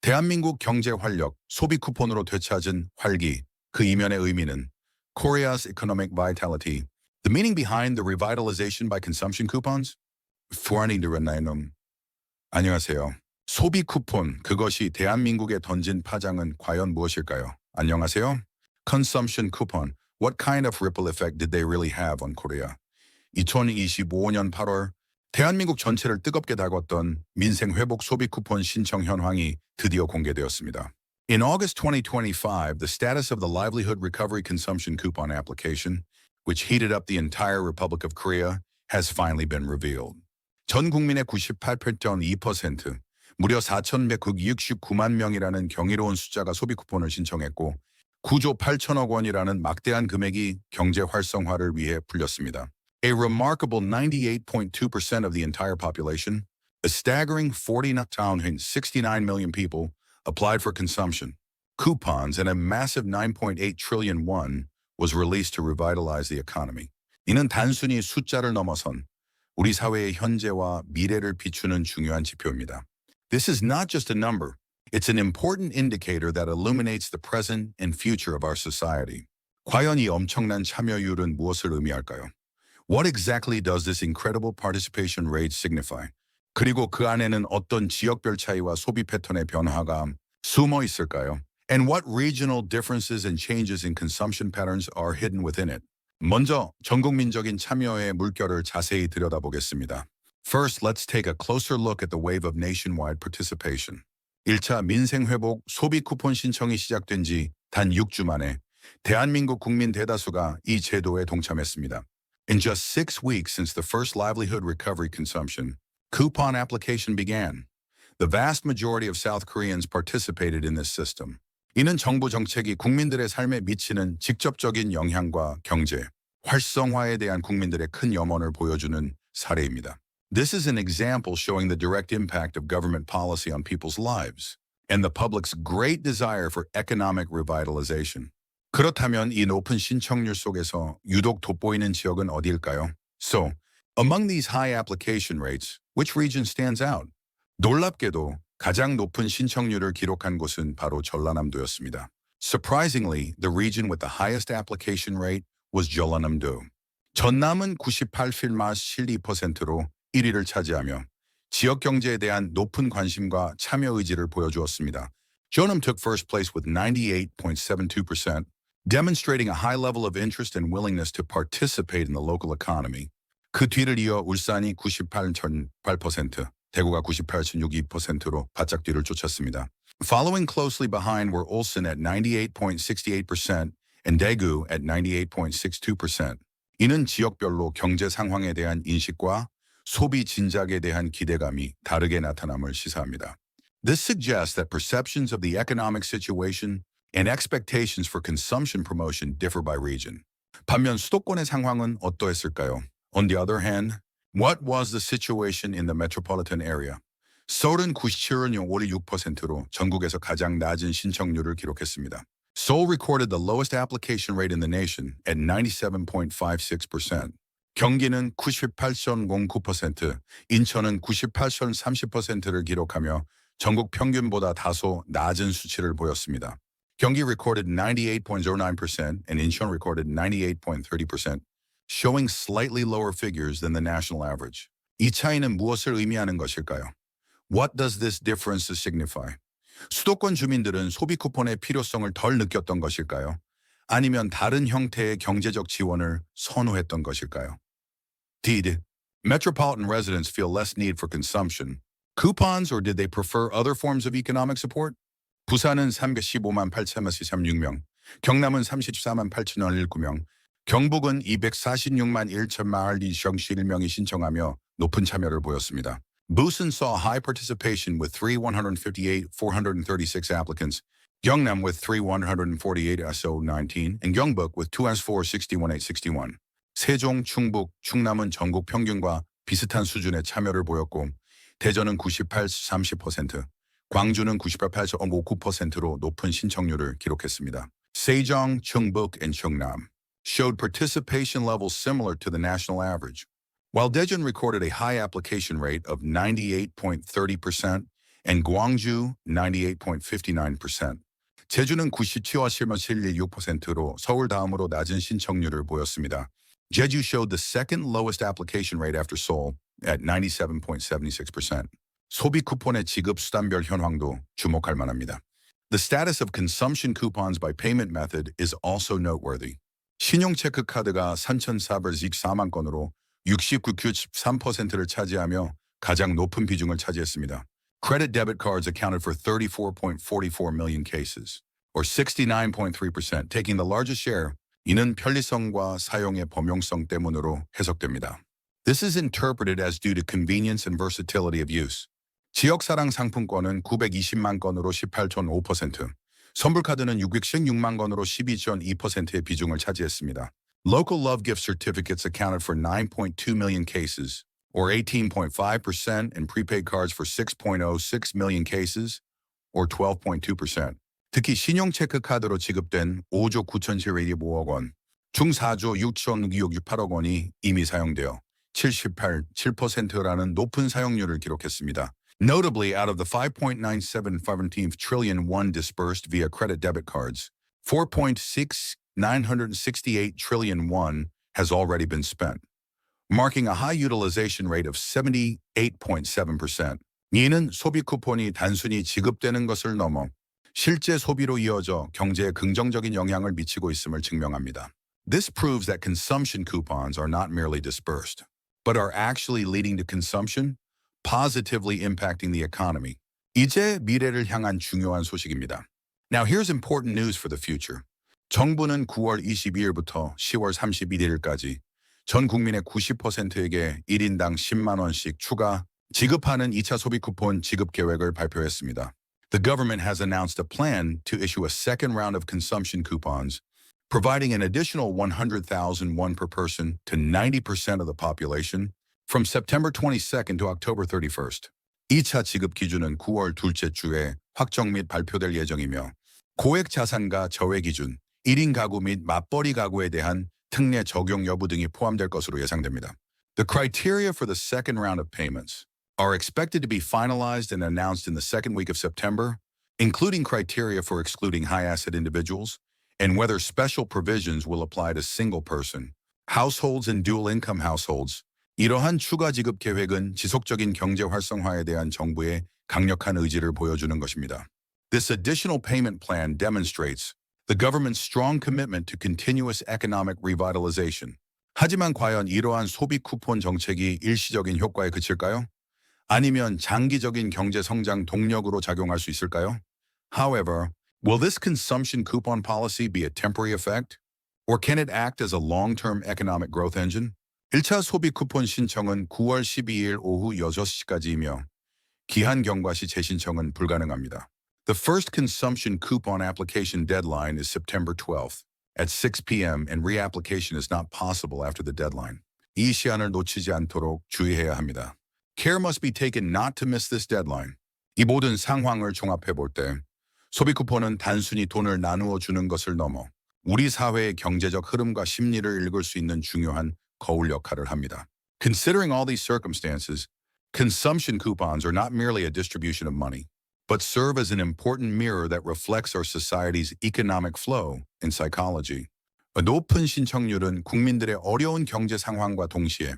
대한민국 경제 활력, 소비 쿠폰으로 되찾은 활기, 그 이면의 의미는 Korea's economic vitality. The meaning behind the revitalization by consumption coupons? 후안이 들었나요? 안녕하세요. 소비 쿠폰, 그것이 대한민국에 던진 파장은 과연 무엇일까요? 안녕하세요. Consumption coupon. What kind of ripple effect did they really have on Korea? 2025년 8월 대한민국 전체를 뜨겁게 다뤘던 민생 회복 소비 쿠폰 신청 현황이 드디어 공개되었습니다. In August 2025, the status of the Livelihood Recovery Consumption Coupon application, which heated up the entire Republic of Korea, has finally been revealed. 전 국민의 98.2%, 무려 4,169만 명이라는 경이로운 숫자가 소비 쿠폰을 신청했고 9조 8천억 원이라는 막대한 금액이 경제 활성화를 위해 풀렸습니다. A remarkable 98.2% of the entire population, a staggering 69 million people, applied for consumption. Coupons and a massive 9.8 trillion won was released to revitalize the economy. 이는 단순히 숫자를 넘어선 우리 사회의 현재와 미래를 비추는 중요한 지표입니다. This is not just a number. It's an important indicator that illuminates the present and future of our society. 과연 이 엄청난 참여율은 무엇을 의미할까요? What exactly does this incredible participation rate signify? 그리고 그 안에는 어떤 지역별 차이와 소비 패턴의 변화가 숨어 있을까요? And what regional differences and changes in consumption patterns are hidden within it? 먼저 전국민적인 참여의 물결을 자세히 들여다보겠습니다. First, let's take a closer look at the wave of nationwide participation. 1차 민생회복 소비 쿠폰 신청이 시작된 지 단 6주 만에 대한민국 국민 대다수가 이 제도에 동참했습니다. In just 6 weeks since the first livelihood recovery consumption coupon application began, the vast majority of South Koreans participated in this system. 이는 정부 정책이 국민들의 삶에 미치는 직접적인 영향과 경제, 활성화에 대한 국민들의 큰 염원을 보여주는 사례입니다. This is an example showing the direct impact of government policy on people's lives and the public's great desire for economic revitalization. 그렇다면 이 높은 신청률 속에서 유독 돋보이는 지역은 어디일까요? So, among these high application rates, which region stands out? 놀랍게도 가장 높은 신청률을 기록한 곳은 바로 전라남도였습니다. Surprisingly, the region with the highest application rate was 전라남도. 전남은 98.12%로 1위를 차지하며 지역 경제에 대한 높은 관심과 참여 의지를 보여주었습니다. 전남 took first place with 98.72%, demonstrating a high level of interest and willingness to participate in the local economy. 그 뒤를 이어 울산이 98.8%, 대구가 98.62%로 바짝 뒤를 쫓았습니다. Following closely behind were Ulsan at 98.68% and Daegu at 98.62%. 이는 지역별로 경제 상황에 대한 인식과 소비 진작에 대한 기대감이 다르게 나타남을 시사합니다. This suggests that perceptions of the economic situation and expectations for consumption promotion differ by region. 반면 수도권의 상황은 어떠했을까요? On the other hand, what was the situation in the metropolitan area? 서울은 97.56%로 전국에서 가장 낮은 신청률을 기록했습니다. Seoul recorded the lowest application rate in the nation at 97.56%. 경기는 98.09%, 인천은 98.30%를 기록하며 전국 평균보다 다소 낮은 수치를 보였습니다. 경기 recorded 98.09% and Incheon recorded 98.30%, showing slightly lower figures than the national average. 이 차이는 무엇을 의미하는 것일까요? What does this difference signify? 수도권 주민들은 소비 쿠폰의 필요성을 덜 느꼈던 것일까요? 아니면 다른 형태의 경제적 지원을 선호했던 것일까요? Did metropolitan residents feel less need for consumption coupons or did they prefer other forms of economic support? 부산은 315만 8,036명, 경남은 34만 8,019명, 경북은 246만 1,041명이 신청하며 높은 참여를 보였습니다. Busan saw high participation with 358,436 applicants, Gyeongnam with 3,148 SO19, and Gyeongbuk with 2,461,861. 세종, 충북, 충남은 전국 평균과 비슷한 수준의 참여를 보였고 대전은 98.30%, 광주는 98.59%로 높은 신청률을 기록했습니다. Sejong, Chungbuk, and Cheongnam showed participation levels similar to the national average, while Daejeon recorded a high application rate of 98.30% and Gwangju 98.59%. 제주는 97.76%로 서울 다음으로 낮은 신청률을 보였습니다. Jeju showed the second lowest application rate after Seoul at 97.76%. 소비 쿠폰의 지급 수단별 현황도 주목할 만합니다. The status of consumption coupons by payment method is also noteworthy. 신용체크 카드가 3,424만 건으로 69.3%를 차지하며 가장 높은 비중을 차지했습니다. Credit debit cards accounted for 34.44 million cases, or 69.3%, taking the largest share. 이는 편리성과 사용의 범용성 때문으로 해석됩니다. This is interpreted as due to convenience and versatility of use. 지역사랑 상품권은 920만 건으로 18.5%, 선불카드는 616만 건으로 12.2%의 비중을 차지했습니다. Local love gift certificates accounted for 9.2 million cases, or 18.5%, and prepaid cards for 6.06 million cases, or 12.2%. 특히 신용체크 카드로 지급된 5조 9,725억 원, 중 4조 6,668억 원이 이미 사용되어 78.7%라는 높은 사용률을 기록했습니다. Notably, out of the 5.97 trillion won disbursed via credit debit cards, 4.6968 trillion won has already been spent, marking a high utilization rate of 78.7%. 이는 소비 쿠폰이 단순히 지급되는 것을 넘어 실제 소비로 이어져 경제에 긍정적인 영향을 미치고 있음을 증명합니다. This proves that consumption coupons are not merely disbursed, but are actually leading to consumption, positively impacting the economy. 이제 미래를 향한 중요한 소식입니다. Now here's important news for the future. 정부는 9월 22일부터 10월 31일까지 전 국민의 90%에게 1인당 10만 원씩 추가 지급하는 2차 소비 쿠폰 지급 계획을 발표했습니다. The government has announced a plan to issue a second round of consumption coupons, providing an additional 100,000 won per person to 90% of the population from September 22nd to October 31st. 2차 지급 기준은 9월 둘째 주에 확정 및 발표될 예정이며 고액 자산가 저외 기준, 1인 가구 및 맞벌이 가구에 대한 특례 적용 여부 등이 포함될 것으로 예상됩니다. The criteria for the second round of payments are expected to be finalized and announced in the second week of September, including criteria for excluding high-asset individuals and whether special provisions will apply to single-person, households and dual-income households. 이러한 추가 지급 계획은 지속적인 경제 활성화에 대한 정부의 강력한 의지를 보여주는 것입니다. This additional payment plan demonstrates the government's strong commitment to continuous economic revitalization. 하지만 과연 이러한 소비 쿠폰 정책이 일시적인 효과에 그칠까요? 아니면 장기적인 경제 성장 동력으로 작용할 수 있을까요? However, will this consumption coupon policy be a temporary effect? Or can it act as a long-term economic growth engine? 1차 소비 쿠폰 신청은 9월 12일 오후 6시까지이며 기한 경과 시 재신청은 불가능합니다. The first consumption coupon application deadline is September 12th at 6 p.m. and reapplication is not possible after the deadline. 이 시한을 놓치지 않도록 주의해야 합니다. Care must be taken not to miss this deadline. 이 모든 상황을 종합해 볼 때 소비 쿠폰은 단순히 돈을 나누어 주는 것을 넘어 우리 사회의 경제적 흐름과 심리를 읽을 수 있는 중요한 거울 역할을 합니다. Considering all these circumstances, consumption coupons are not merely a distribution of money, but serve as an important mirror that reflects our society's economic flow and psychology. 높은 신청률은 국민들의 어려운 경제 상황과 동시에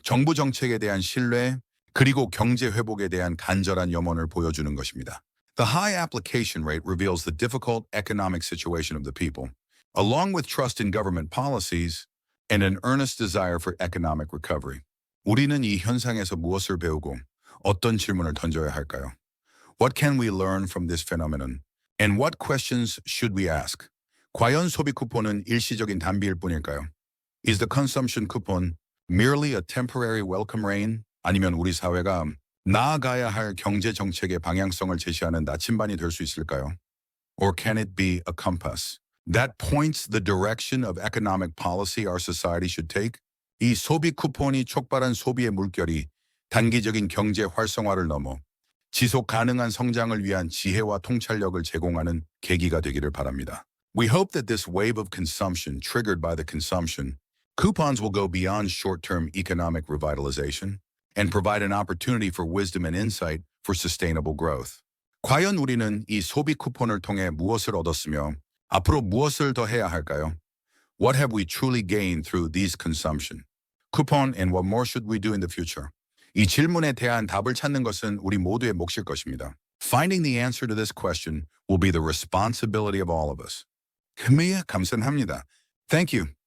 정부 정책에 대한 신뢰 그리고 경제 회복에 대한 간절한 염원을 보여주는 것입니다. The high application rate reveals the difficult economic situation of the people, along with trust in government policies and an earnest desire for economic recovery. 우리는 이 현상에서 무엇을 배우고 어떤 질문을 던져야 할까요? What can we learn from this phenomenon? And what questions should we ask? 과연 소비 쿠폰은 일시적인 단비일 뿐일까요? Is the consumption coupon merely a temporary welcome rain? 아니면 우리 사회가 나아가야 할 경제 정책의 방향성을 제시하는 나침반이 될 수 있을까요? Or can it be a compass that points the direction of economic policy our society should take? 이 소비 쿠폰이 촉발한 소비의 물결이 단기적인 경제 활성화를 넘어 지속 가능한 성장을 위한 지혜와 통찰력을 제공하는 계기가 되기를 바랍니다. We hope that this wave of consumption triggered by the consumption coupons will go beyond short-term economic revitalization and provide an opportunity for wisdom and insight for sustainable growth. 과연 우리는 이 소비 쿠폰을 통해 무엇을 얻었으며 앞으로 무엇을 더 해야 할까요? What have we truly gained through these consumption? Coupon and what more should we do in the future? 이 질문에 대한 답을 찾는 것은 우리 모두의 몫일 것입니다. Finding the answer to this question will be the responsibility of all of us. 감사합니다. Thank you.